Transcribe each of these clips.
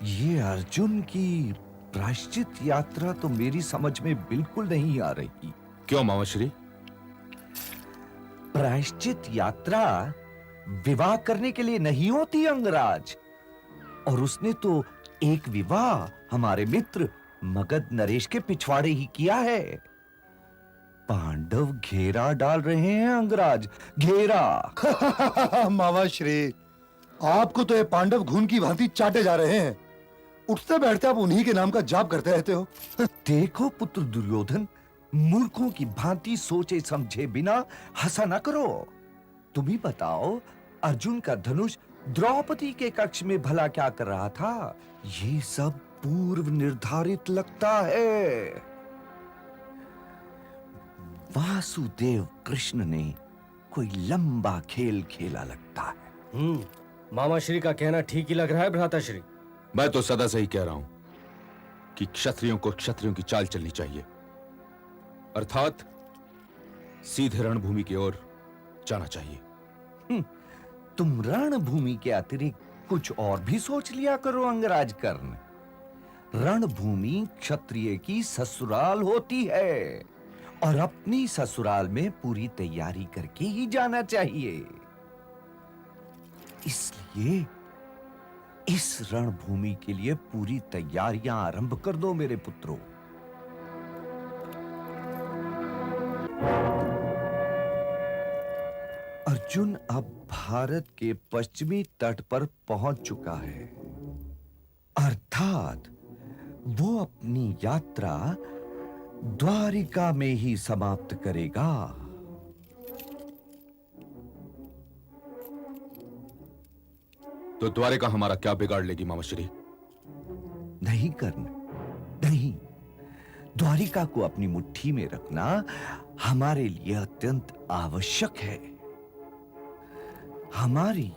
ये अर्जुन की प्रायश्चित यात्रा तो मेरी समझ में बिल्कुल नहीं आ रही। क्यों मामाश्री? प्रायश्चित यात्रा विवाह करने के लिए नहीं होती अंगराज। और उसने तो एक विवाह हमारे मित्र मगध नरेश के पिछवाड़े ही किया है। पांडव घेरा डाल रहे हैं अंगराज, घेरा। मामाश्री, आपको तो ये पांडव घून की भांति चाटे जा रहे हैं। उठते बैठते आप उन्हीं के नाम का जाप करते रहते हो। देखो पुत्र दुर्योधन, मूर्खों की भांति सोचे समझे बिना हंसा न करो। तुम ही बताओ, अर्जुन का धनुष द्रौपदी के कक्ष में भला क्या कर रहा था? ये सब पूर्व निर्धारित लगता है। वासुदेव कृष्ण ने कोई लंबा खेल खेला लगता है। मामाश्री का कहना ठीक ही लग रहा है भ्राताश्री। मैं तो सदा से ही कह रहा हूं कि क्षत्रियों को क्षत्रियों की चाल चलनी चाहिए, अर्थात सीधे रणभूमि की ओर जाना चाहिए। तुम रणभूमि के अतिरिक्त कुछ और भी सोच लिया करो अंगराज कर्ण। रणभूमि क्षत्रिय की ससुराल होती है और अपनी ससुराल में पूरी तैयारी करके ही जाना चाहिए। इसलिए इस रणभूमि के लिए पूरी तैयारियां आरंभ कर दो मेरे पुत्रों। अर्जुन अब भारत के पश्चिमी तट पर पहुंच चुका है, अर्थात वो अपनी यात्रा द्वारिका में ही समाप्त करेगा। तो द्वारिका हमारा क्या बिगाड़ लेगी मामाश्री? नहीं कर्ण, नहीं। द्वारिका को अपनी मुट्ठी में रखना हमारे लिए अत्यंत आवश्यक है। हमारी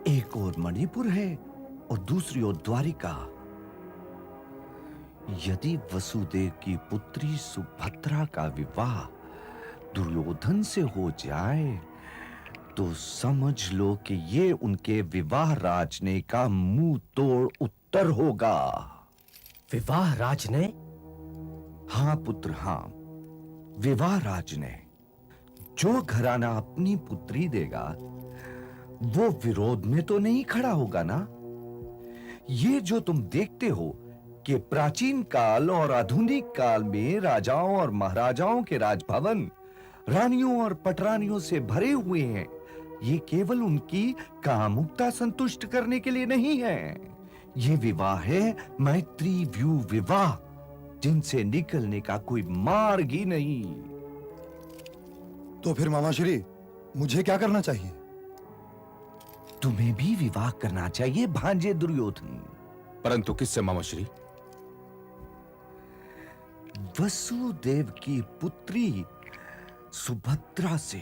एक ओर मणिपुर है और दूसरी ओर द्वारिका। यदि वसुदेव की पुत्री सुभद्रा का विवाह दुर्योधन से हो जाए तो समझ लो कि ये उनके विवाह राजने का मुंह तोड़ उत्तर होगा। विवाह राजने? हां पुत्र, हां, विवाह राजने। जो घराना अपनी पुत्री देगा वो विरोध में तो नहीं खड़ा होगा ना। ये जो तुम देखते हो कि प्राचीन काल और आधुनिक काल में राजाओं और महाराजाओं के राजभवन रानियों और पटरानियों से भरे हुए हैं, ये केवल उनकी कामुकता संतुष्ट करने के लिए नहीं है। ये विवाह है मैत्री व्यू विवाह, जिनसे निकलने का कोई मार्ग ही नहीं। तो फिर मामाश्री, मुझे क्या करना चाहिए? तुम्हें भी विवाह करना चाहिए भांजे दुर्योधन। परंतु किससे मामाश्री? वसुदेव की पुत्री सुभद्रा से।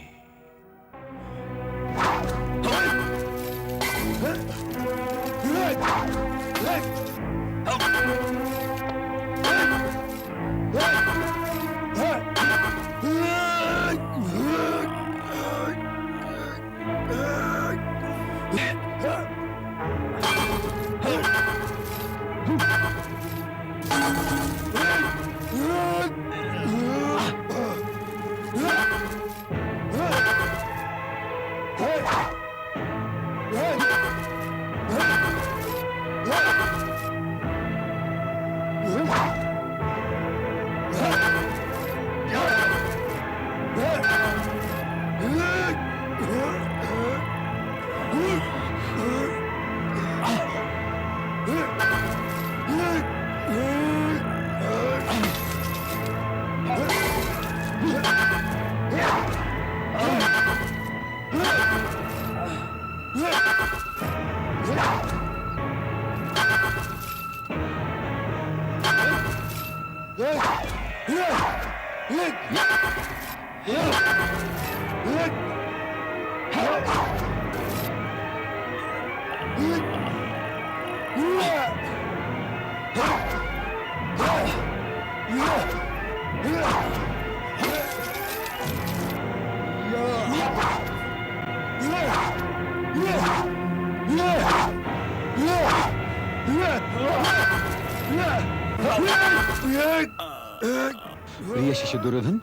प्रिय शिष्य दुर्योधन,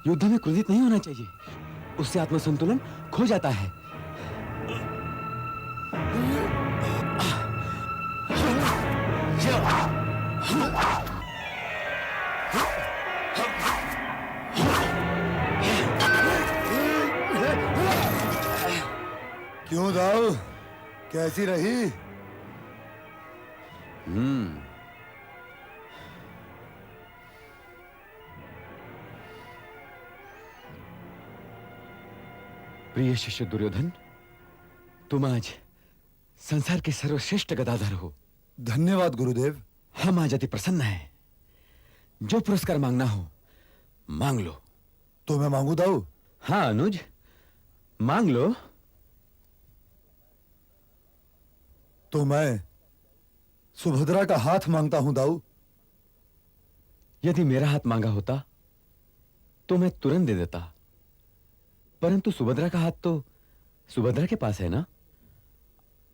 युद्ध में क्रोधित नहीं होना चाहिए, उससे आत्मसंतुलन खो जाता है। क्यों दाऊ, कैसी रही? प्रिय शिष्य दुर्योधन, तुम आज संसार के सर्वश्रेष्ठ गदाधर हो। धन्यवाद गुरुदेव। हम आज अति प्रसन्न हैं। जो पुरस्कार मांगना हो मांग लो। तो मैं मांगू दाऊ? हाँ अनुज, मांग लो। तो मैं सुभद्रा का हाथ मांगता हूं दाऊ। यदि मेरा हाथ मांगा होता तो मैं तुरंत दे देता, परंतु सुभद्रा का हाथ तो सुभद्रा के पास है ना,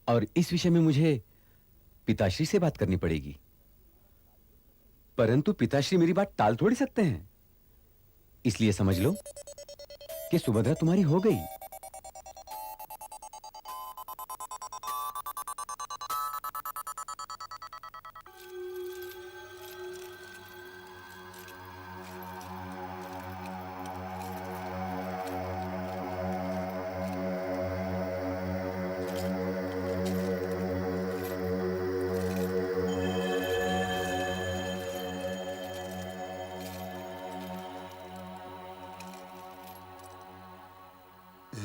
और इस विषय में मुझे पिताश्री से बात करनी पड़ेगी। परंतु पिताश्री मेरी बात टाल थोड़ी सकते हैं, इसलिए समझ लो कि सुभद्रा तुम्हारी हो गई।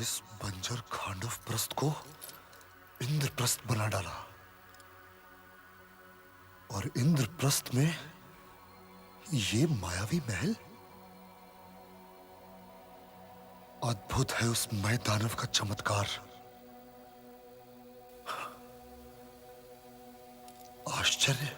इस बंजर खांडव प्रस्थ को इंद्रप्रस्थ बना डाला, और इंद्रप्रस्थ में ये मायावी महल। अद्भुत है उस मय दानव का चमत्कार। आश्चर्य।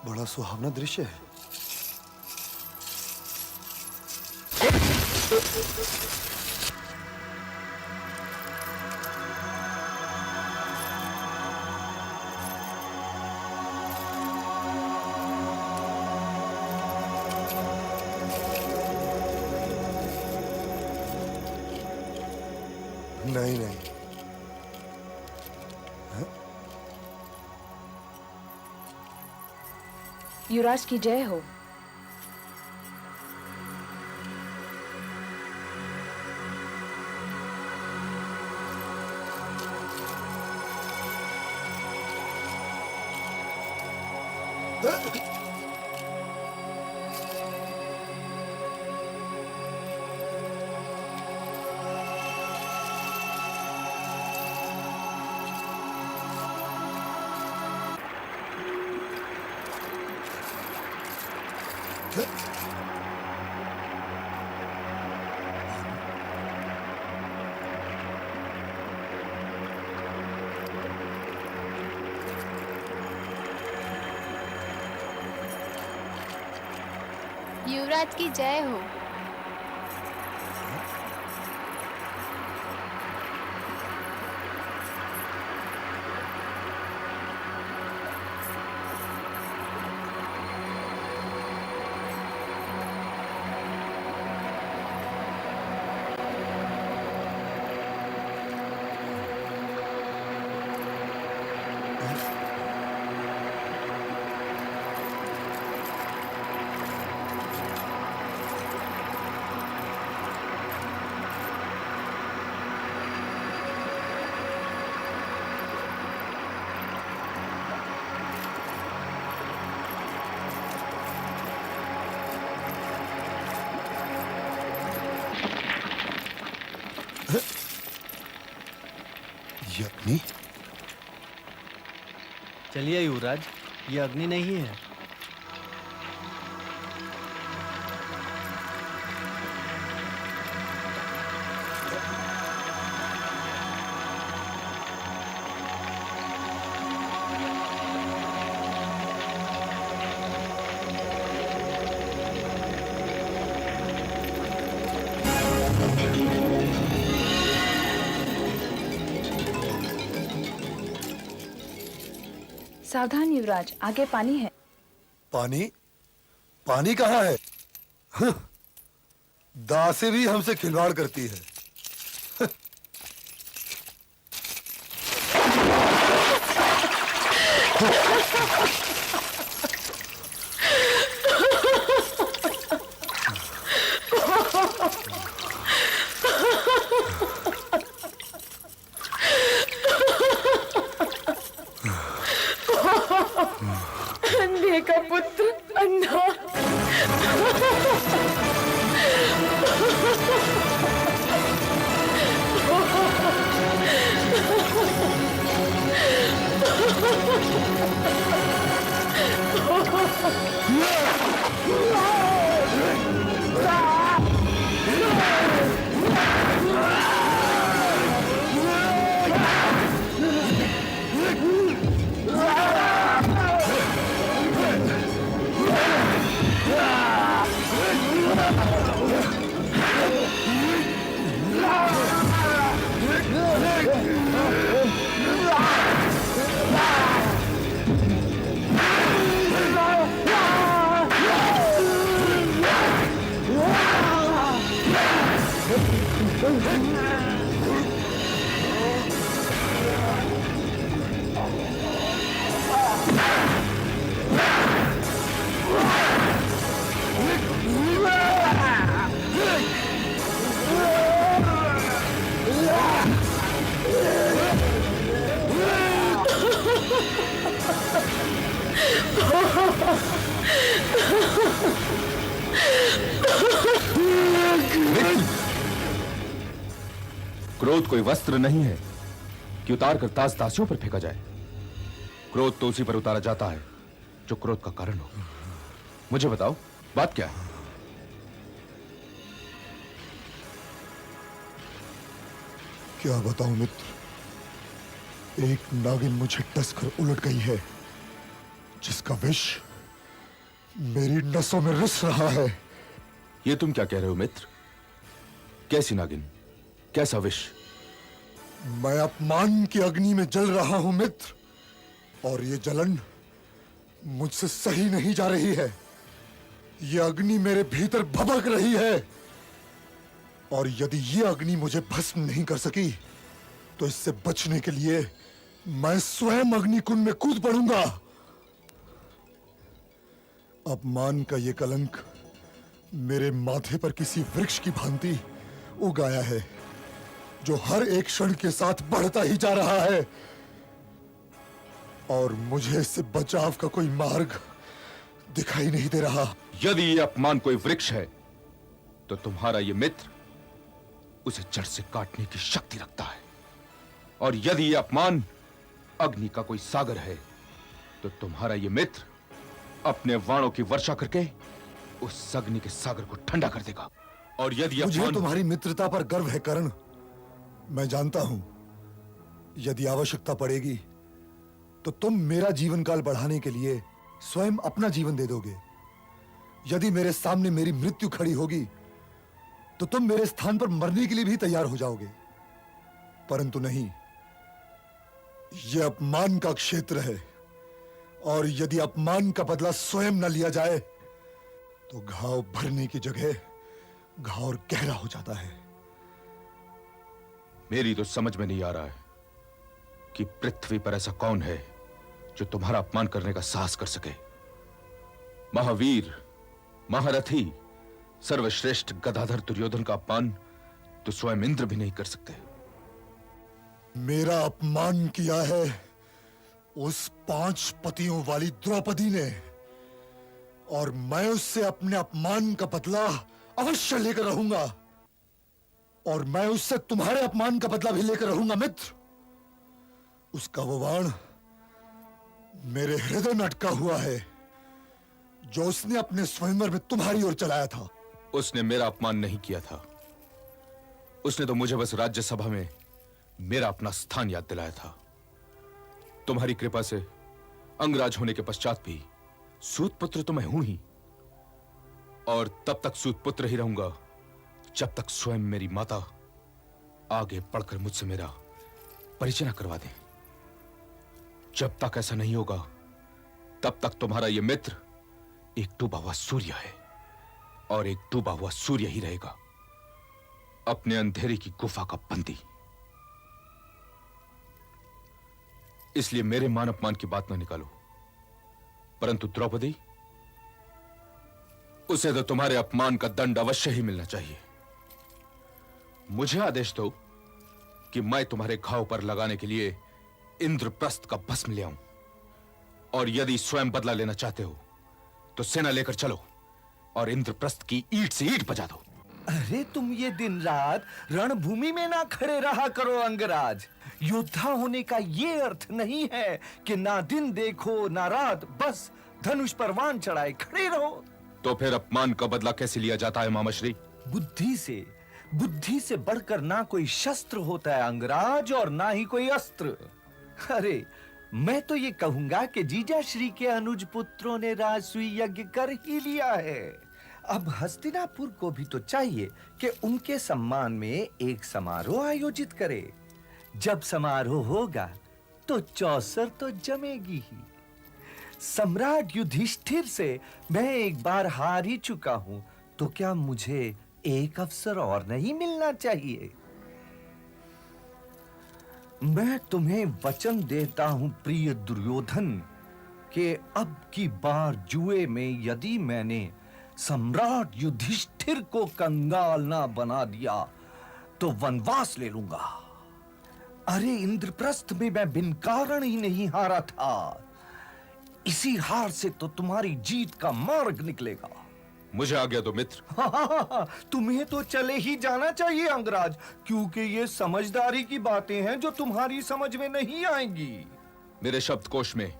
बड़ा सुहावना दृश्य है। नहीं नहीं, युवराज की जय हो। युवराज की जय हो। चलिए युवराज, ये अग्नि नहीं है। सावधान युवराज, आगे पानी है। पानी? पानी कहाँ है? हं, दासी भी हमसे खिलवाड़ करती है। अंधे का पुत्र अंधा। क्रोध कोई वस्त्र नहीं है कि उतार कर दास दासियों पर फेंका जाए। क्रोध तो उसी पर उतारा जाता है जो क्रोध का कारण हो। मुझे बताओ, बात क्या है? क्या बताऊं मित्र, एक नागिन मुझे डस कर उलट गई है, जिसका विष मेरी नसों में रिस रहा है। ये तुम क्या कह रहे हो मित्र? कैसी नागिन, कैसा विष? मैं अपमान की अग्नि में जल रहा हूं मित्र, और ये जलन मुझसे सही नहीं जा रही है। ये अग्नि मेरे भीतर भभक रही है, और यदि ये अग्नि मुझे भस्म नहीं कर सकी, तो इससे बचने के लिए मैं स्वयं अग्निकुंड में कूद पड़ूंगा। अपमान का ये कलंक मेरे माथे पर किसी वृक्ष की भांति उग आया है, जो हर एक क्षण के साथ बढ़ता ही जा रहा है, और मुझे इससे बचाव का कोई मार्ग दिखाई नहीं दे रहा। यदि ये अपमान कोई वृक्ष है, तो तुम्हारा ये मित्र उसे जड़ से काटने की शक्ति रखता है, और यदि ये अपमान अग्नि का कोई सागर है, तो तुम्हारा ये मित्र अपने वाणों की वर्षा करके उस अग्नि के सागर को ठंडा कर देगा। और यदि मुझे तुम्हारी मित्रता पर गर्व है कर्ण। मैं जानता हूं, यदि आवश्यकता पड़ेगी तो तुम मेरा जीवन काल बढ़ाने के लिए स्वयं अपना जीवन दे दोगे। यदि मेरे सामने मेरी मृत्यु खड़ी होगी, तो तुम मेरे स्थान पर मरने के लिए भी तैयार हो जाओगे। परंतु नहीं, यह अपमान का क्षेत्र है, और यदि अपमान का बदला स्वयं न लिया जाए, तो घाव भरने की जगह घाव और गहरा हो जाता है। मेरी तो समझ में नहीं आ रहा है कि पृथ्वी पर ऐसा कौन है जो तुम्हारा अपमान करने का साहस कर सके। महावीर, महारथी, सर्वश्रेष्ठ गदाधर दुर्योधन का अपमान तो स्वयं इंद्र भी नहीं कर सकते। मेरा अपमान किया है उस 5 पतियों वाली द्रौपदी ने, और मैं उससे अपने अपमान का बदला अवश्य लेकर रहूंगा, और मैं उससे तुम्हारे अपमान का बदला भी लेकर रहूंगा मित्र। उसका वो बाण मेरे हृदय में अटका हुआ है जो उसने अपने स्वयंवर में तुम्हारी ओर चलाया था। उसने मेरा अपमान नहीं किया था। उसने तो मुझे बस राज्यसभा में मेरा अपना स्थान याद दिलाया था। तुम्हारी कृपा से अंगराज होने के पश्चात भी सूत पुत्र तो मैं हूं ही, और तब तक सूत पुत्र ही रहूंगा जब तक स्वयं मेरी माता आगे बढ़कर मुझसे मेरा परिचय न करवा दे। जब तक ऐसा नहीं होगा तब तक तुम्हारा यह मित्र एक डूबा हुआ सूर्य है, और एक डूबा हुआ सूर्य ही रहेगा, अपने अंधेरे की गुफा का बंदी। इसलिए मेरे मान अपमान की बात ना निकालो, परंतु द्रौपदी, उसे तो तुम्हारे अपमान का दंड अवश्य ही मिलना चाहिए। मुझे आदेश दो कि मैं तुम्हारे घाव पर लगाने के लिए इंद्रप्रस्थ का भस्म ले आऊं, और यदि स्वयं बदला लेना चाहते हो तो सेना लेकर चलो और इंद्रप्रस्थ की ईंट से ईंट बजा दो। अरे तुम ये दिन रात रणभूमि में ना खड़े रहा करो अंगराज। योद्धा होने का ये अर्थ नहीं है कि ना दिन देखो ना रात, बस धनुष पर वाण चढ़ाए खड़े रहो। तो फिर अपमान का बदला कैसे लिया जाता है मामाश्री? बुद्धि से बढ़कर ना कोई शस्त्र होता है अंगराज, और ना ही कोई अस्त्र। अरे मैं तो ये कहूंगा कि जीजा श्री के अनुज पुत्रों ने राजसूय यज्ञ कर ही लिया है। अब हस्तिनापुर को भी तो चाहिए कि उनके सम्मान में एक समारोह आयोजित करे। जब समारोह होगा तो चौसर तो जमेगी ही। सम्राट युधिष्ठिर से मैं एक बार हार ही चुका हूं, तो क्या मुझे एक अवसर और नहीं मिलना चाहिए? मैं तुम्हें वचन देता हूं प्रिय दुर्योधन कि अब की बार जुए में यदि मैंने सम्राट युधिष्ठिर को कंगाल ना बना दिया तो वनवास ले लूंगा। अरे इंद्रप्रस्थ में मैं बिन कारण ही नहीं हारा था। इसी हार से तो तुम्हारी जीत का मार्ग निकलेगा। मुझे आज्ञा दो मित्र। तुम्हें तो चले ही जाना चाहिए अंगराज, क्योंकि ये समझदारी की बातें हैं जो तुम्हारी समझ में नहीं आएंगी। मेरे शब्दकोश में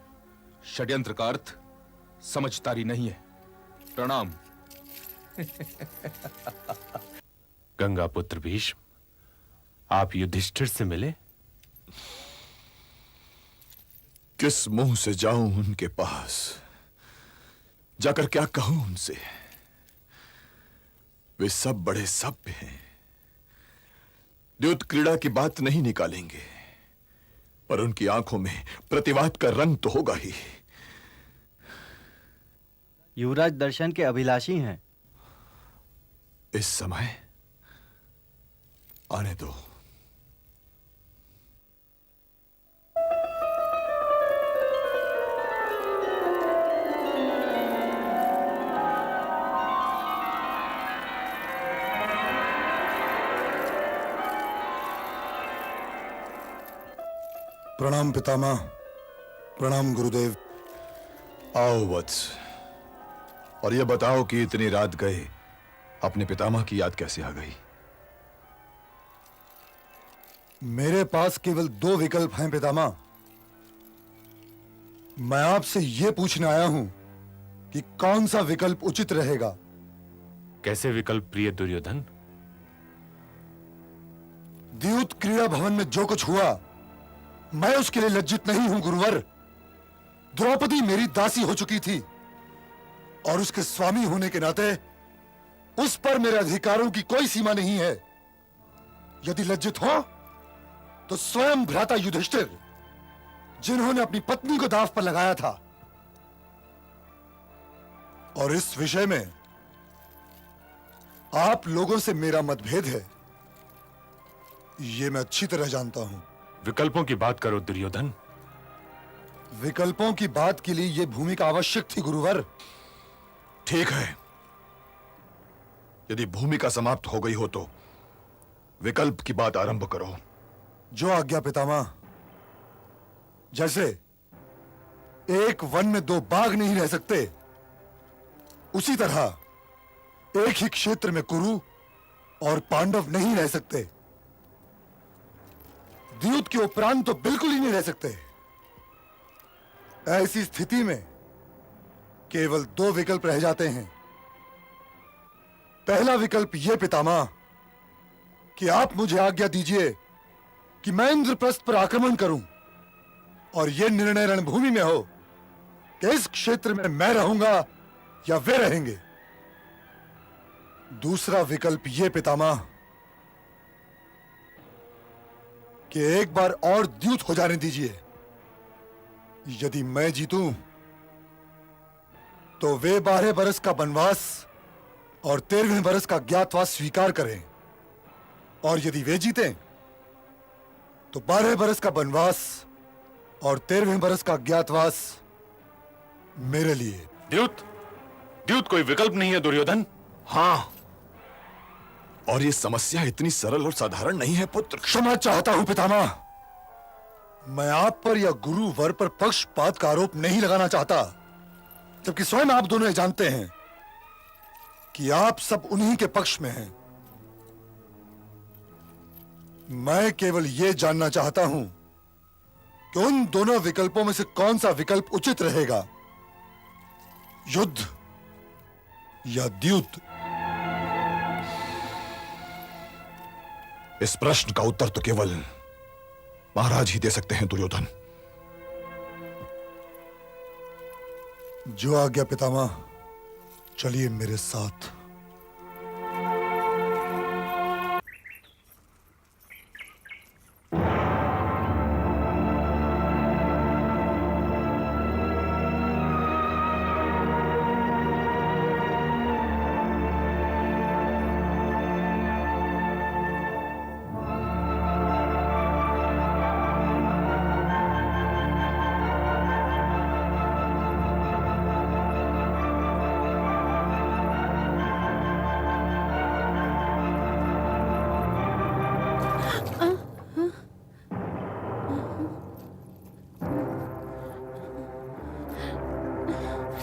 षड्यंत्र का अर्थ समझदारी नहीं है। प्रणाम। गंगा पुत्र भीष्म, आप युधिष्ठिर से मिले? किस मुंह से जाऊं उनके पास, जाकर क्या कहूं उनसे? वे सब बड़े सभ्य हैं। द्युत क्रीड़ा की बात नहीं निकालेंगे, पर उनकी आंखों में प्रतिवाद का रंग तो होगा ही। युवराज दर्शन के अभिलाषी हैं। इस समय आने दो। प्रणाम पितामह, प्रणाम गुरुदेव। आओ वत्स, और ये बताओ कि इतनी रात गए अपने पितामह की याद कैसे आ गई? मेरे पास केवल 2 विकल्प हैं पितामह। मैं आपसे यह पूछने आया हूं कि कौन सा विकल्प उचित रहेगा। कैसे विकल्प प्रिय दुर्योधन? द्यूत क्रीड़ा भवन में जो कुछ हुआ, मैं उसके लिए लज्जित नहीं हूं गुरुवर। द्रौपदी मेरी दासी हो चुकी थी, और उसके स्वामी होने के नाते उस पर मेरे अधिकारों की कोई सीमा नहीं है। यदि लज्जित हो तो स्वयं भ्राता युधिष्ठिर, जिन्होंने अपनी पत्नी को दांव पर लगाया था। और इस विषय में आप लोगों से मेरा मतभेद है, यह मैं अच्छी तरह जानता हूं। विकल्पों की बात करो दुर्योधन। विकल्पों की बात के लिए यह भूमिका आवश्यक थी गुरुवर। ठीक है, यदि भूमिका समाप्त हो गई हो तो विकल्प की बात आरंभ करो। जो आज्ञा पितामह। जैसे एक वन में 2 बाघ नहीं रह सकते, उसी तरह एक ही क्षेत्र में कुरु और पांडव नहीं रह सकते। द्यूत के उपरांत तो बिल्कुल ही नहीं रह सकते। ऐसी स्थिति में केवल दो विकल्प रह जाते हैं। पहला विकल्प यह पितामह कि आप मुझे आज्ञा दीजिए कि मैं इंद्रप्रस्थ पर आक्रमण करूं और यह निर्णय रणभूमि में हो कि इस क्षेत्र में मैं रहूंगा या वे रहेंगे। दूसरा विकल्प यह पितामह कि एक बार और द्यूत हो जाने दीजिए। यदि मैं जीतूं तो वे 12 बरस का वनवास और 13वें बरस का ज्ञातवास स्वीकार करें, और यदि वे जीतें तो 12 बरस का वनवास और 13वें बरस का ज्ञातवास मेरे लिए। द्यूत द्यूत कोई विकल्प नहीं है दुर्योधन। हाँ, और ये समस्या इतनी सरल और साधारण नहीं है पुत्र। क्षमा चाहता हूं पितामह, मैं आप पर या गुरु वर पर पक्षपात का आरोप नहीं लगाना चाहता, जबकि स्वयं आप दोनों ये जानते हैं कि आप सब उन्हीं के पक्ष में हैं। मैं केवल यह जानना चाहता हूं कि उन दोनों विकल्पों में से कौन सा विकल्प उचित रहेगा, युद्ध या द्यूत। इस प्रश्न का उत्तर तो केवल महाराज ही दे सकते हैं दुर्योधन। जो आज्ञा पितामह, चलिए मेरे साथ।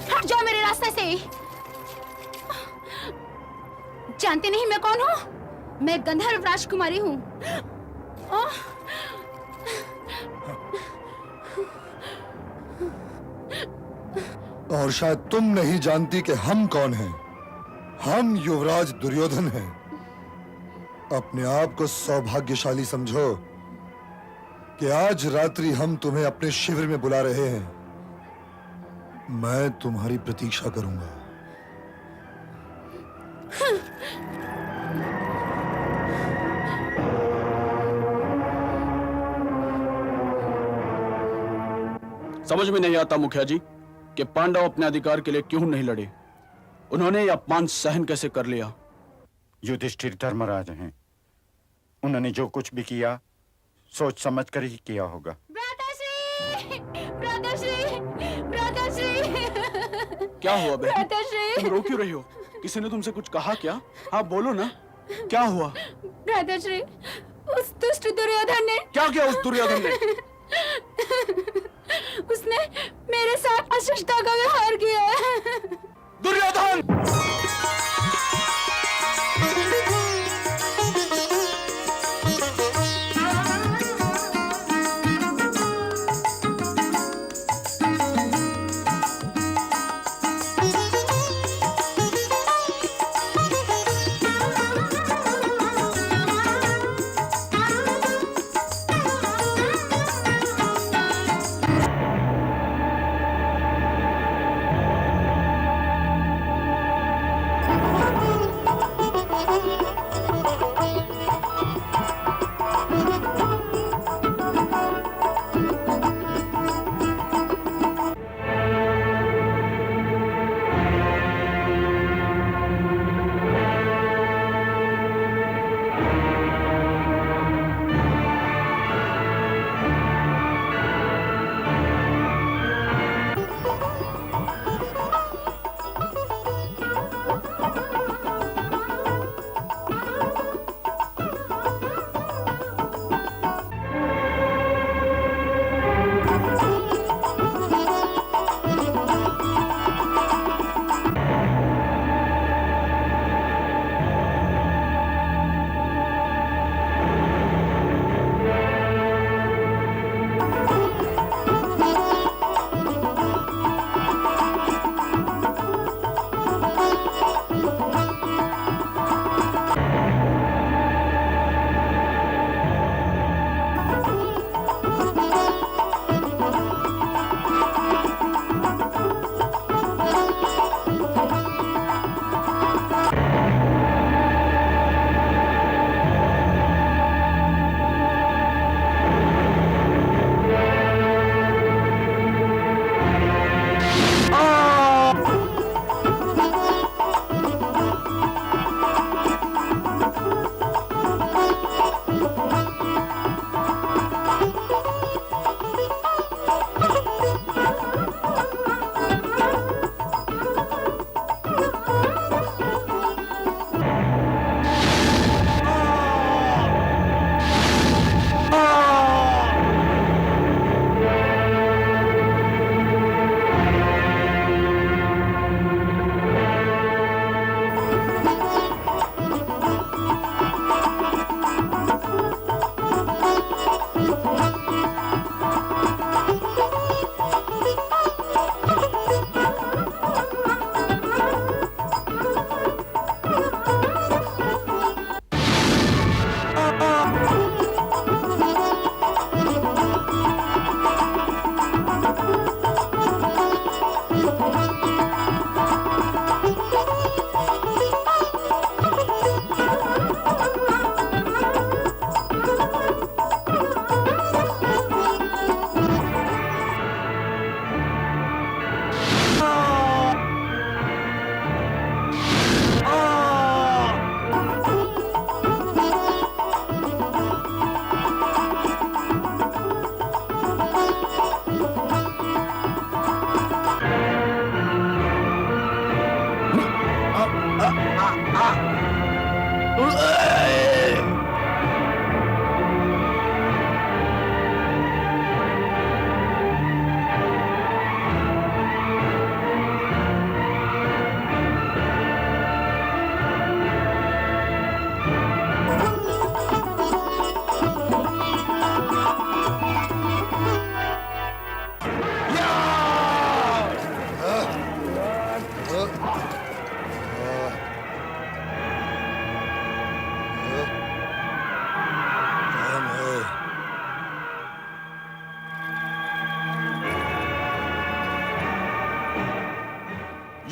हट जाओ मेरे रास्ते से। जानते नहीं मैं कौन हूँ? मैं गंधर्व राजकुमारी हूँ। और शायद तुम नहीं जानती कि हम कौन हैं। हम युवराज दुर्योधन हैं। अपने आप को सौभाग्यशाली समझो कि आज रात्रि हम तुम्हें अपने शिविर में बुला रहे हैं। मैं तुम्हारी प्रतीक्षा करूंगा। समझ में नहीं आता मुखिया जी कि पांडव अपने अधिकार के लिए क्यों नहीं लड़े। उन्होंने ये अपमान सहन कैसे कर लिया? युधिष्ठिर धर्मराज हैं। उन्होंने जो कुछ भी किया सोच समझ कर ही किया होगा। क्या हुआ बहन? भ्राताश्री! तुम रो क्यों रही हो? किसी ने तुमसे कुछ कहा क्या? हाँ बोलो ना, क्या हुआ? भ्राताश्री, उस दुष्ट दुर्योधन ने। क्या किया उस दुर्योधन ने? उसने मेरे साथ अशिष्टता का व्यवहार किया है। दुर्योधन!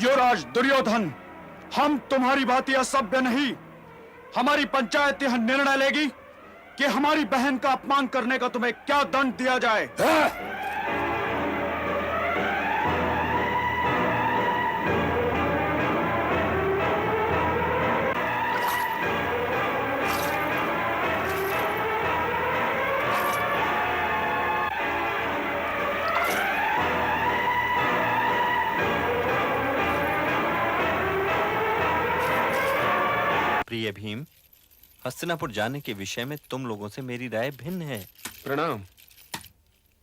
युवराज दुर्योधन, हम तुम्हारी भांति असभ्य नहीं। हमारी पंचायत यह निर्णय लेगी कि हमारी बहन का अपमान करने का तुम्हें क्या दंड दिया जाए। प्रिय भीम, हस्तिनापुर जाने के विषय में तुम लोगों से मेरी राय भिन्न है। प्रणाम।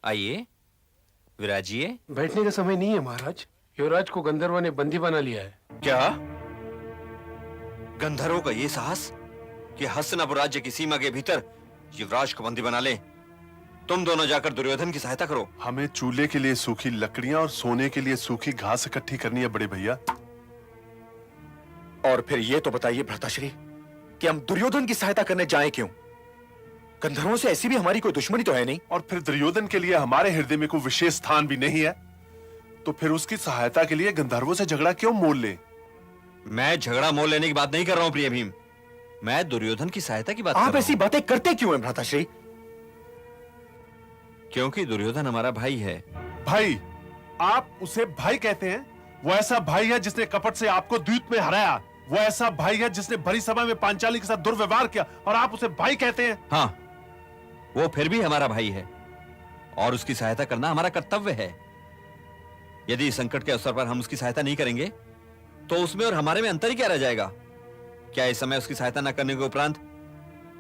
आइए, विराजिए। बैठने का समय नहीं है महाराज। युवराज को गंधर्व ने बंदी बना लिया है। क्या? गंधर्वों का ये साहस कि हस्तिनापुर राज्य की सीमा के भीतर युवराज को बंदी बना ले। तुम दोनों जाकर दुर्योधन की सहायता करो। हमें चूल्हे के लिए सूखी लकड़ियां और सोने के लिए सूखी घास इकट्ठी करनी है बड़े भैया। और फिर ये तो बताइए भ्राताश्री कि हम दुर्योधन की सहायता करने जाएं क्यों? गंधर्वों से ऐसी भी हमारी कोई दुश्मनी तो है नहीं। और फिर दुर्योधन के लिए हमारे हृदय में कोई विशेष स्थान भी नहीं है, तो फिर उसकी सहायता के लिए गंधर्वों से झगड़ा क्यों मोल ले? मैं झगड़ा मोल लेने की बात नहीं कर रहा हूं प्रिय भीम, मैं दुर्योधन की सहायता की बात कर रहा आप ऐसी बातें करते क्यों हैं भ्राताश्री? क्योंकि दुर्योधन हमारा भाई है। भाई? आप उसे भाई कहते हैं? वो ऐसा भाई है जिसने कपट से आपको द्यूत में हराया। वो ऐसा भाई है जिसने भरी सभा में पांचाली के साथ दुर्व्यवहार किया और आप उसे भाई कहते हैं? हाँ, वो फिर भी हमारा भाई है और उसकी सहायता करना हमारा कर्तव्य है। यदि संकट के अवसर पर हम उसकी सहायता नहीं करेंगे तो उसमें और हमारे में अंतर ही क्या रह जाएगा? क्या इस समय उसकी सहायता न करने के उपरांत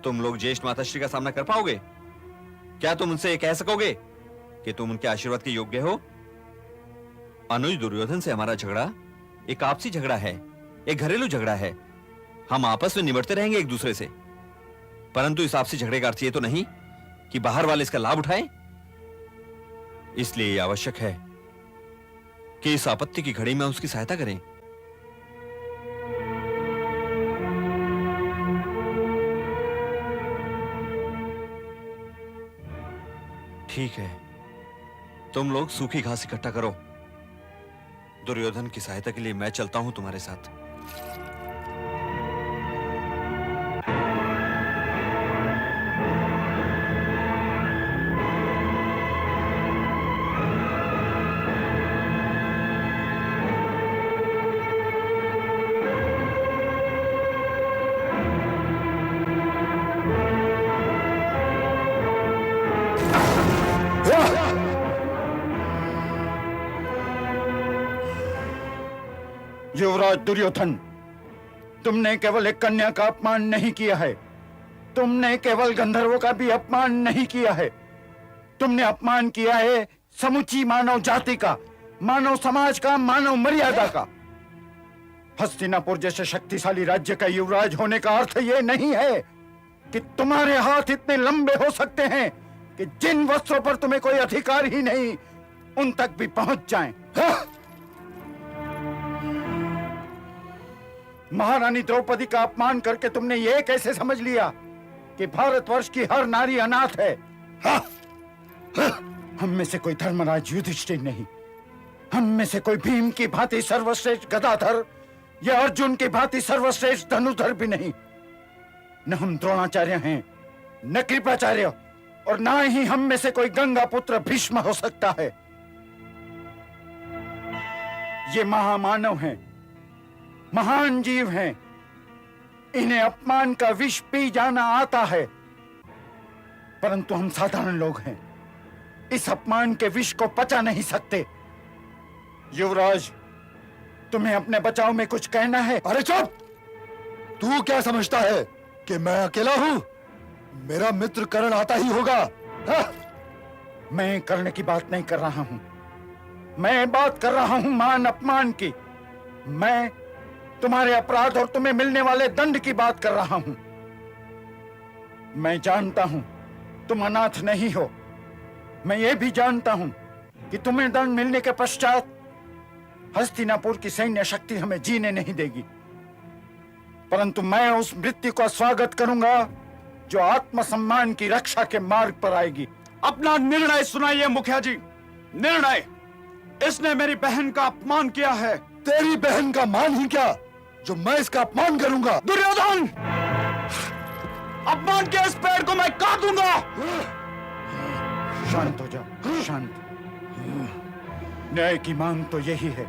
तुम लोग ज्येष्ठ माताश्री का सामना कर पाओगे? क्या तुम उनसे कह सकोगे कि तुम उनके आशीर्वाद के योग्य हो? अनुज दुर्योधन से हमारा झगड़ा एक आपसी झगड़ा है, एक घरेलू झगड़ा है। हम आपस में निपटते रहेंगे एक दूसरे से, परंतु इस आपसी झगड़े का अर्थ ये तो नहीं कि बाहर वाले इसका लाभ उठाएं। इसलिए यह आवश्यक है कि इस आपत्ति की घड़ी में उसकी सहायता करें। ठीक है, तुम लोग सूखी घास इकट्ठा करो। दुर्योधन की सहायता के लिए मैं चलता हूं तुम्हारे साथ। युवराज दुर्योधन, तुमने केवल एक कन्या का अपमान नहीं किया है, तुमने केवल गंधर्वों का भी अपमान नहीं किया है, तुमने अपमान किया है समुची मानव जाति का, मानव समाज का, मानव मर्यादा का। हस्तिनापुर जैसे शक्तिशाली राज्य का युवराज होने का अर्थ यह नहीं है कि तुम्हारे हाथ इतने लंबे हो सकते हैं कि जिन वस्त्रों पर तुम्हें कोई अधिकार ही नहीं उन तक भी पहुंच जाएं। महारानी द्रौपदी का अपमान करके तुमने यह कैसे समझ लिया कि भारतवर्ष की हर नारी अनाथ है? हम में से कोई धर्मराज युधिष्ठिर नहीं, हम में से कोई भीम की भांति सर्वश्रेष्ठ गदाधर या अर्जुन की भांति सर्वश्रेष्ठ धनुधर भी नहीं। न हम द्रोणाचार्य हैं, न कृपाचार्य, और ना ही हम में से कोई गंगा पुत्र भीष्म हो सकता है। ये महामानव हैं, महान जीव हैं, इन्हें अपमान का विष पी जाना आता है, परंतु हम साधारण लोग हैं, इस अपमान के विष को पचा नहीं सकते। युवराज, तुम्हें अपने बचाव में कुछ कहना है? अरे चुप! तू क्या समझता है कि मैं अकेला हूं? मेरा मित्र कर्ण आता ही होगा। हाँ? मैं कर्ण की बात नहीं कर रहा हूं, मैं बात कर रहा हूं मान अपमान की। मैं तुम्हारे अपराध और तुम्हें मिलने वाले दंड की बात कर रहा हूं। मैं जानता हूं तुम अनाथ नहीं हो। मैं ये भी जानता हूं कि तुम्हें दंड मिलने के पश्चात हस्तिनापुर की सैन्य शक्ति हमें जीने नहीं देगी, परंतु मैं उस मृत्यु का स्वागत करूंगा जो आत्मसम्मान की रक्षा के मार्ग पर आएगी। अपना निर्णय सुनाइए मुखिया जी। निर्णय। इसने मेरी बहन का अपमान किया है। तेरी बहन का मान ही क्या जो मैं इसका अपमान करूंगा? दुर्योधन, अपमान के इस पेड़ को मैं काट दूंगा। शांत हो जाओ, शांत। न्याय की मांग तो यही है।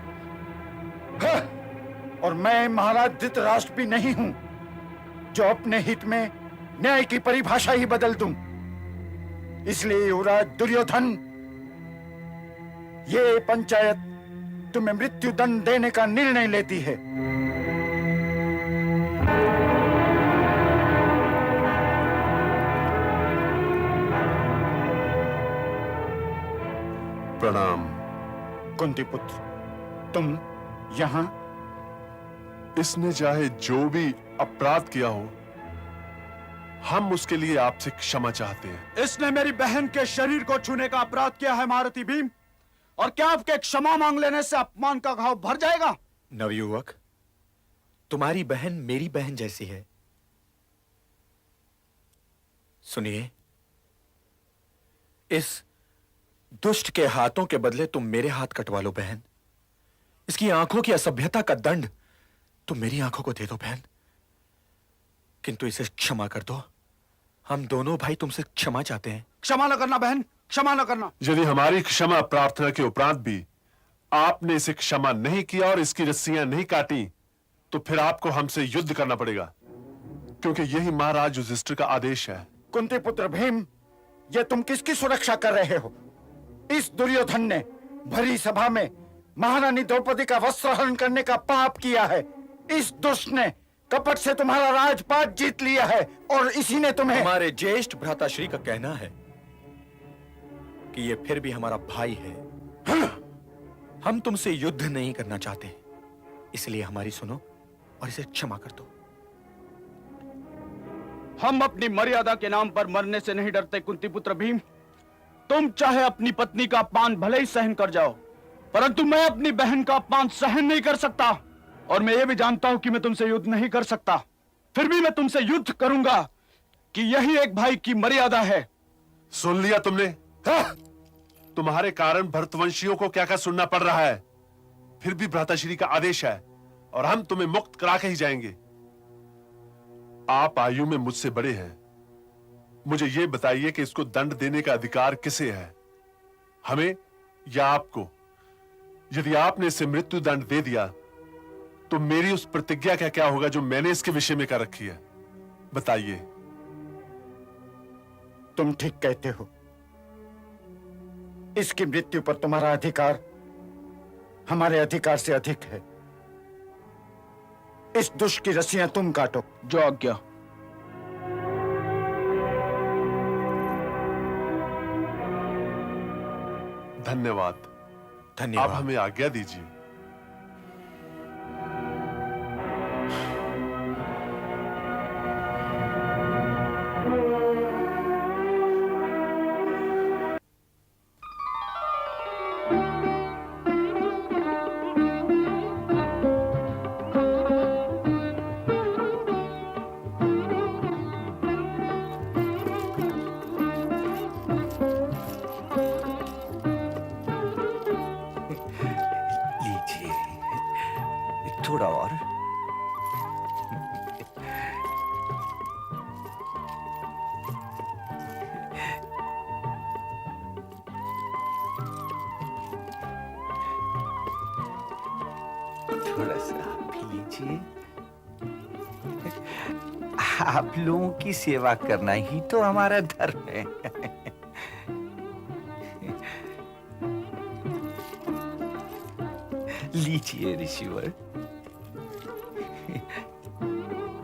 और मैं महाराज धृतराष्ट्र भी नहीं हूं जो अपने हित में न्याय की परिभाषा ही बदल दूं। इसलिए युवराज दुर्योधन, ये पंचायत तुम्हें मृत्यु दंड देने का निर्णय लेती है। प्रणाम। कुंती पुत्र, तुम यहां? इसने चाहे जो भी अपराध किया हो, हम उसके लिए आपसे क्षमा चाहते हैं। इसने मेरी बहन के शरीर को छूने का अपराध किया है महारथी भीम, और क्या आपके क्षमा मांग लेने से अपमान का घाव भर जाएगा? नवयुवक, तुम्हारी बहन मेरी बहन जैसी है। सुनिए, इस दुष्ट के हाथों के बदले तुम मेरे हाथ कटवा लो बहन। इसकी आंखों की असभ्यता का दंड तुम मेरी आंखों को दे दो बहन, किंतु इसे क्षमा कर दो। हम दोनों भाई तुमसे क्षमा चाहते हैं। क्षमा न करना बहन, क्षमा न करना। यदि हमारी क्षमा प्रार्थना के उपरांत भी आपने इसे क्षमा नहीं किया और इसकी रस्सियां नहीं काटी, तो फिर आपको हमसे युद्ध करना पड़ेगा, क्योंकि यही महाराज युधिष्ठिर का आदेश है। कुंती पुत्र भीम, ये तुम किसकी सुरक्षा कर रहे हो? इस दुर्योधन ने भरी सभा में महारानी द्रौपदी का वस्त्रहरण करने का पाप किया है। इस दुष्ट ने कपट से तुम्हारा राजपाट जीत लिया है, और इसी ने तुम्हें। हमारे ज्येष्ठ भ्राताश्री का कहना है कि ये फिर भी हमारा भाई है। हम तुमसे युद्ध नहीं करना चाहते, इसलिए हमारी सुनो और इसे क्षमा कर दो। हम अपनी मर्यादा के नाम पर मरने से नहीं डरते कुंती पुत्र भीम। तुम चाहे अपनी पत्नी का अपमान भले ही सहन कर जाओ, परंतु मैं अपनी बहन का अपमान सहन नहीं कर सकता, और मैं ये भी जानता हूं कि मैं तुमसे युद्ध नहीं कर सकता। फिर भी मैं तुमसे युद्ध करूंगा कि यही एक भाई की मर्यादा है। सुन लिया तुमने? तुम्हारे कारण भरतवंशियों को क्या क्या सुनना पड़ रहा है। फिर भी भ्राताश्री का आदेश है और हम तुम्हें मुक्त करा के ही जाएंगे। आप आयु में मुझसे बड़े हैं, मुझे यह बताइए कि इसको दंड देने का अधिकार किसे है, हमें या आपको? यदि आपने इसे मृत्यु दंड दे दिया तो मेरी उस प्रतिज्ञा का क्या होगा जो मैंने इसके विषय में कर रखी है? बताइए। तुम ठीक कहते हो। इसकी मृत्यु पर तुम्हारा अधिकार हमारे अधिकार से अधिक है। इस दुष्ट की रस्सियां तुम काटो। जो आज्ञा। धन्यवाद। धन्यवाद। आप हमें आज्ञा दीजिए। थोड़ा और। थोड़ा सा आप भी लीजिए। आप लोगों की सेवा करना ही तो हमारा धर्म है। लीजिए ऋषिवर,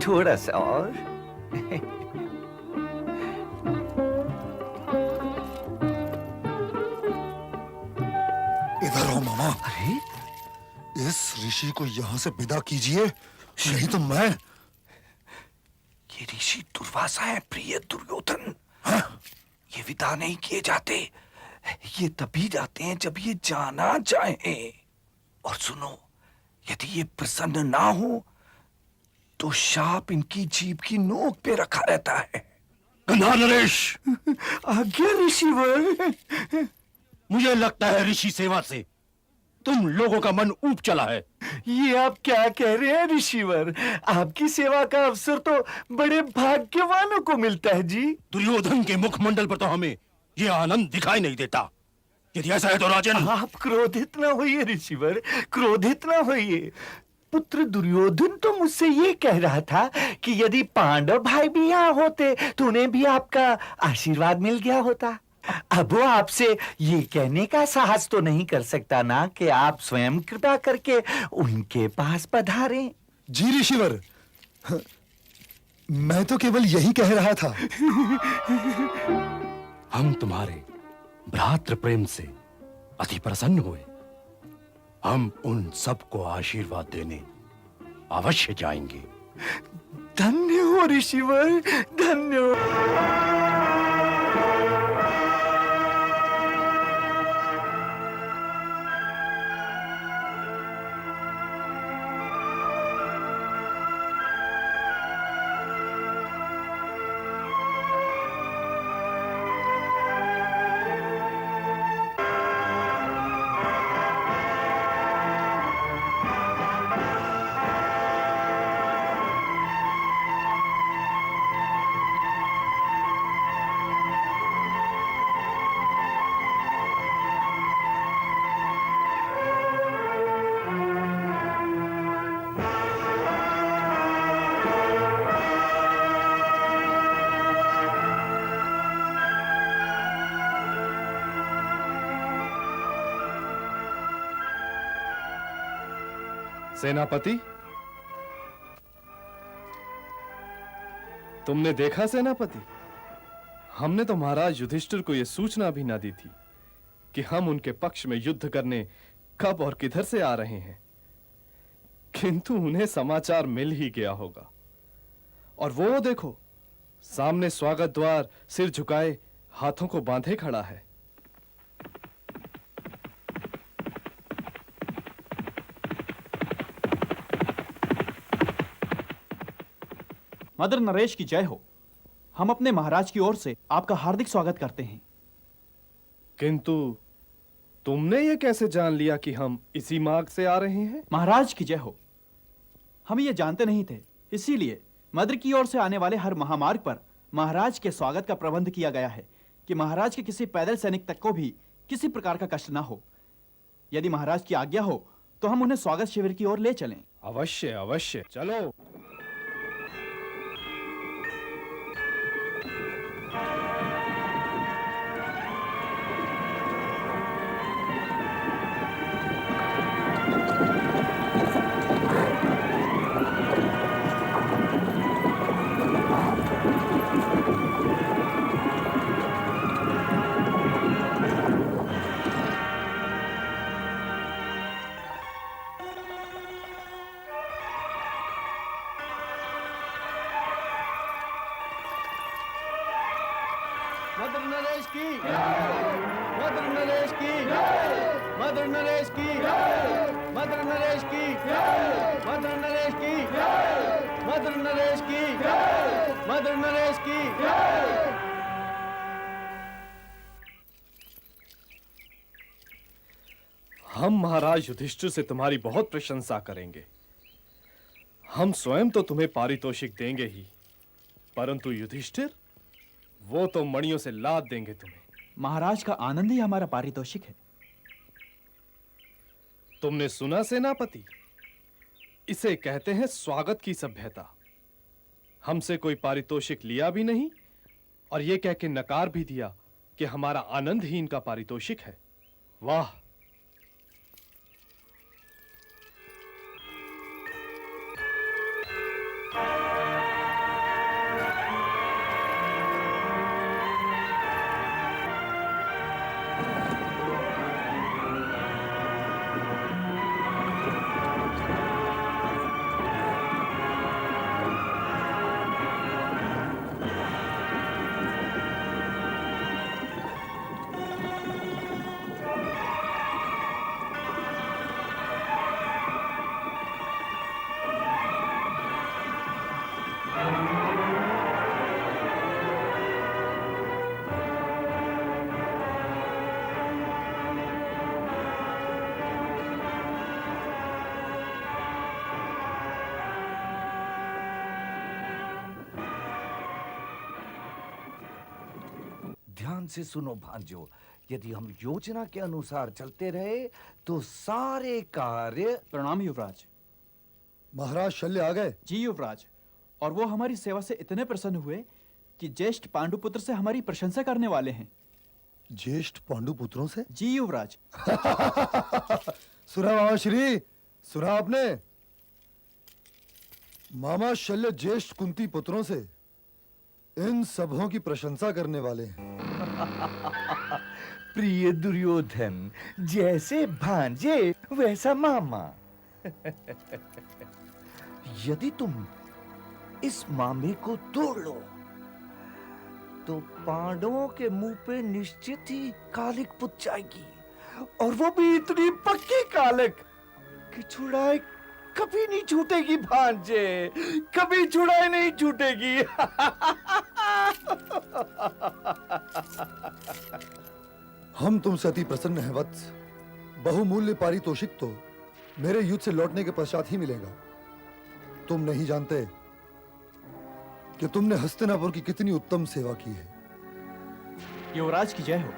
थोड़ा सा और। इधर आओ मामा। अरे इस ऋषि को यहाँ से विदा कीजिए, यही तो मैं। ये ऋषि दुर्वासा है प्रिय दुर्योधन। हाँ? ये विदा नहीं किए जाते, ये तभी जाते हैं जब ये जाना चाहे। और सुनो, यदि ये प्रसन्न ना हो तो शाप इनकी जीभ की नोक पे रखा रहता है। गंधार नरेश, आज्ञा ऋषिवर। मुझे लगता है ऋषि सेवा से तुम लोगों का मन ऊब चला है। ये आप क्या कह रहे हैं ऋषिवर? आपकी सेवा का अवसर तो बड़े भाग्यवानों को मिलता है जी। दुर्योधन के मुखमंडल पर तो हमें यह आनंद दिखाई नहीं देता। यदि ऐसा है तो राजन, आप क्रोधित ना होइए ऋषिवर, क्रोधित ना होइए। पुत्र दुर्योधन तो मुझसे ये कह रहा था कि यदि पांडव भाई भी यहाँ होते तो उन्हें भी आपका आशीर्वाद मिल गया होता। अब वो आपसे ये कहने का साहस तो नहीं कर सकता ना कि आप स्वयं कृपा करके उनके पास पधारें। जी ऋषिवर, मैं तो केवल यही कह रहा था। हम तुम्हारे भ्रातृ प्रेम से अति प्रसन्न हुए। हम उन सबको आशीर्वाद देने अवश्य जाएंगे। धन्य हो ऋषिवर, धन्य हो। सेनापति, तुमने देखा सेनापति, हमने तो महाराज युधिष्ठिर को यह सूचना भी ना दी थी कि हम उनके पक्ष में युद्ध करने कब और किधर से आ रहे हैं, किंतु उन्हें समाचार मिल ही गया होगा। और वो देखो, सामने स्वागत द्वार सिर झुकाए हाथों को बांधे खड़ा है। मदर नरेश की जय हो। हम अपने महाराज की ओर से आपका हार्दिक स्वागत करते हैं। किंतु तुमने ये कैसे जान लिया कि हम इसी मार्ग से आ रहे हैं? महाराज की जय हो। हम ये जानते नहीं थे, इसीलिए मदर की ओर से आने वाले हर महामार्ग पर महाराज के स्वागत का प्रबंध किया गया है कि महाराज के किसी पैदल सैनिक तक को भी किसी प्रकार का कष्ट ना हो। यदि महाराज की आज्ञा हो तो हम उन्हें स्वागत शिविर की ओर ले चलें। अवश्य अवश्य, चलो। मदर नरेश की, मदर नरेश की, मदर नरेश की, मदर नरेश की, मदर नरेश की, मदर नरेश की, मदर नरेश की। हम महाराज युधिष्ठिर से तुम्हारी बहुत प्रशंसा करेंगे। हम स्वयं तो तुम्हें पारितोषिक देंगे ही, परंतु युधिष्ठिर, वो तो मणियों से लाद देंगे तुम्हें। महाराज का आनंद ही हमारा पारितोषिक है। तुमने सुना सेनापति, इसे कहते हैं स्वागत की सभ्यता। हमसे कोई पारितोषिक लिया भी नहीं और ये कह के नकार भी दिया कि हमारा आनंद ही इनका पारितोषिक है। वाह! ध्यान से सुनो भांजो, यदि हम योजना के अनुसार चलते रहे तो सारे कार्य। प्रणाम युवराज। महाराज शल्य आ गए? जी युवराज, और वो हमारी सेवा से इतने प्रसन्न हुए कि ज्येष्ठ पांडुपुत्र से हमारी प्रशंसा करने वाले हैं। ज्येष्ठ पांडुपुत्रों से? जी युवराज। सुना मामा श्री, सुना आपने? मामा शल्य ज्येष्ठ कुंती पुत्रों से इन सबों की प्रशंसा करने वाले हैं। प्रिय दुर्योधन, जैसे भांजे वैसा मामा। यदि तुम इस मामे को तोड़ लो तो पांडवों के मुंह पे निश्चित ही कालिक पुत जाएगी, और वो भी इतनी पक्की कालिक कि छुड़ाई कभी नहीं छूटेगी भांजे, कभी छुड़ाई नहीं छूटेगी। हम तुमसे अति प्रसन्न हैं वत्स। बहुमूल्य पारितोषिक तो मेरे युद्ध से लौटने के पश्चात ही मिलेगा। तुम नहीं जानते कि तुमने हस्तिनापुर की कितनी उत्तम सेवा की है। युवराज की जय हो।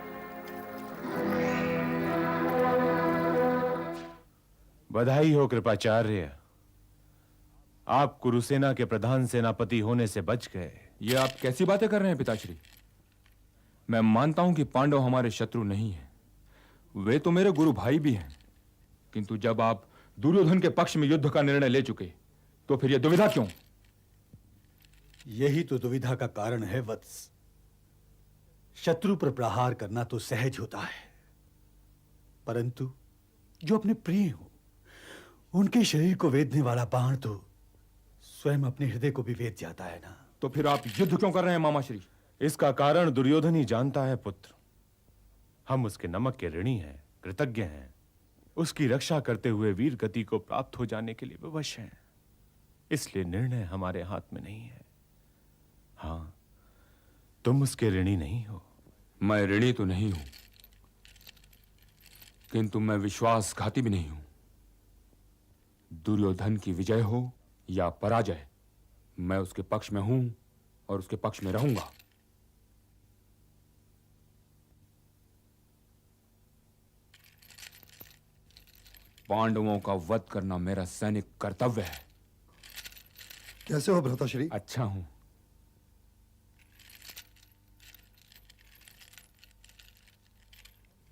बधाई हो कृपाचार्य, आप कुरुसेना के प्रधान सेनापति होने से बच गए। ये आप कैसी बातें कर रहे हैं पिताश्री? मैं मानता हूं कि पांडव हमारे शत्रु नहीं हैं, वे तो मेरे गुरु भाई भी हैं, किंतु जब आप दुर्योधन के पक्ष में युद्ध का निर्णय ले चुके तो फिर यह दुविधा क्यों? यही तो दुविधा का कारण है वत्स। शत्रु पर प्रहार करना तो सहज होता है, परंतु जो अपने प्रिय हो उनके शरीर को वेदने वाला बाण तो स्वयं अपने हृदय को भी वेद जाता है ना। तो फिर आप युद्ध क्यों कर रहे हैं मामाश्री? इसका कारण दुर्योधन ही जानता है पुत्र। हम उसके नमक के ऋणी हैं, कृतज्ञ हैं। उसकी रक्षा करते हुए वीर गति को प्राप्त हो जाने के लिए विवश हैं। इसलिए निर्णय हमारे हाथ में नहीं है। हाँ, तुम उसके ऋणी नहीं हो। मैं ऋणी तो नहीं हूं, किंतु मैं विश्वासघाती भी नहीं हूं। दुर्योधन की विजय हो या पराजय, मैं उसके पक्ष में हूं और उसके पक्ष में रहूंगा। पांडवों का वध करना मेरा सैनिक कर्तव्य है। कैसे हो भ्राताश्री? अच्छा हूं।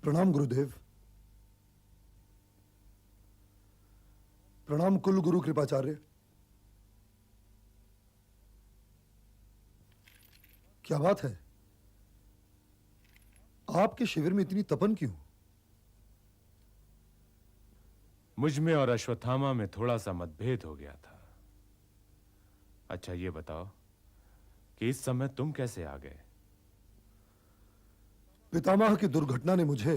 प्रणाम गुरुदेव। प्रणाम कुल गुरु कृपाचार्य। क्या बात है, आपके शिविर में इतनी तपन क्यों? मुझ में और अश्वत्थामा में थोड़ा सा मतभेद हो गया था। अच्छा ये बताओ कि इस समय तुम कैसे आ गए? पितामह की दुर्घटना ने मुझे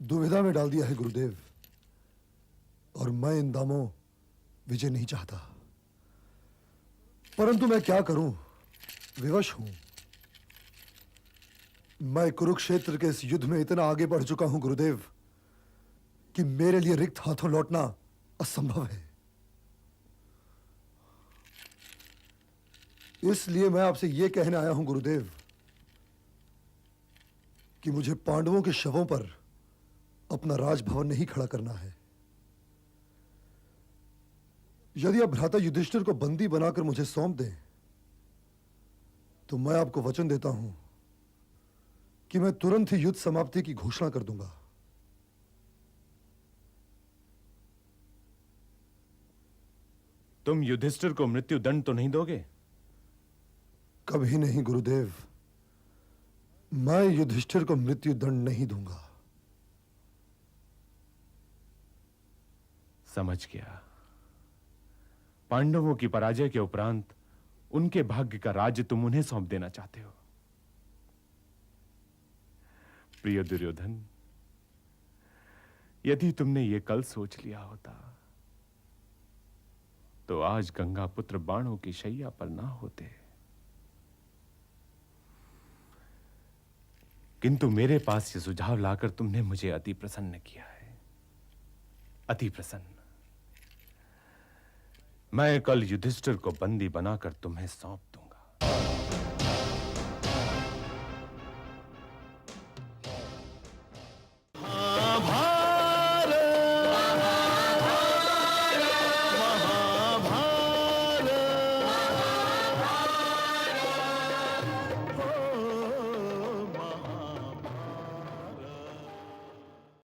दुविधा में डाल दिया है गुरुदेव, और मैं इन दामों विजय नहीं चाहता। परंतु मैं क्या करूं, विवश हूं। मैं कुरुक्षेत्र के इस युद्ध में इतना आगे बढ़ चुका हूं गुरुदेव कि मेरे लिए रिक्त हाथों लौटना असंभव है। इसलिए मैं आपसे यह कहने आया हूं गुरुदेव कि मुझे पांडवों के शवों पर अपना राजभवन नहीं खड़ा करना है। यदि आप भ्राता युधिष्ठिर को बंदी बनाकर मुझे सौंप दें तो मैं आपको वचन देता हूं कि मैं तुरंत ही युद्ध समाप्ति की घोषणा कर दूंगा। तुम युधिष्ठिर को मृत्यु दंड तो नहीं दोगे? कभी नहीं गुरुदेव, मैं युधिष्ठिर को मृत्यु दंड नहीं दूंगा। समझ गया। पांडवों की पराजय के उपरांत उनके भाग्य का राज्य तुम उन्हें सौंप देना चाहते हो। प्रिय दुर्योधन, यदि तुमने यह कल सोच लिया होता तो आज गंगा पुत्र बाणों की शैया पर ना होते। किंतु मेरे पास यह सुझाव लाकर तुमने मुझे अति प्रसन्न किया है, अति प्रसन्न। मैं कल युधिष्ठिर को बंदी बनाकर तुम्हें सौंप दूंगा।